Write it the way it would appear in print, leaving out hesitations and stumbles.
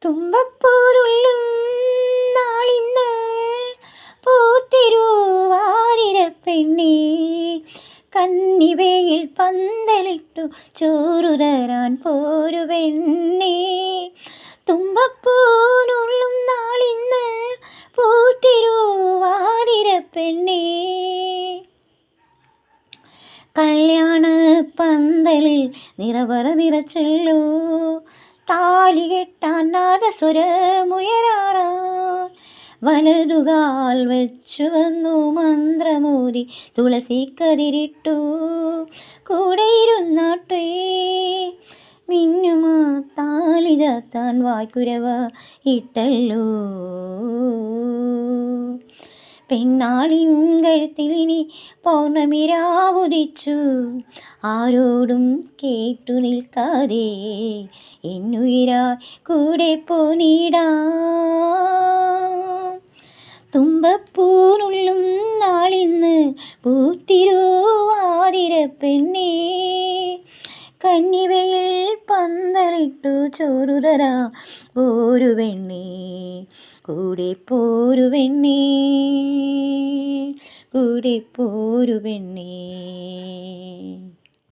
തുമ്പപ്പൂരുള്ളും നാളിന്ന് പൂത്തിരുവാതിരപ്പെണ്ണേ, കന്നിവയിൽ പന്തലിട്ടു ചോറു തരാൻ പോരു പെണ്ണേ. തുമ്പപ്പൂനുള്ളും നാളിന്ന് പൂത്തിരുവാതിരപ്പെണ്ണേ, കല്യാണ പന്തലിൽ നിറവറ നിറച്ചല്ലോ, താലി കെട്ടാൻ നാദസ്വരമുയരാറാ, വലതുകാൽ വെച്ചു വന്നു മന്ത്രമോദി തുളസിക്കതിരിട്ടു, കൂടെ ഇരുന്നാട്ടേ മിന്നുമാ താലി ചാത്താൻ വായ്ക്കുരവ ഇട്ടല്ലോ. പെണ്ണാളിൻ കഴുത്തിലിനി പൗർണമിരാവുദിച്ചു, ആരോടും കേട്ടു നിൽക്കാതെ എന്നുയിരായി കൂടെ പോന്നിടാം. തുമ്പപ്പൂനുള്ളും നാളിന്ന് പൂത്തിരുവാതിരപ്പെണ്ണേ, കന്നിവയിൽ പന്തലിട്ടു ചോറു തരാം പോരു പെണ്ണേ, കൂടെ പോരു പെണ്ണേ, കൂടെ പോരു പെണ്ണേ.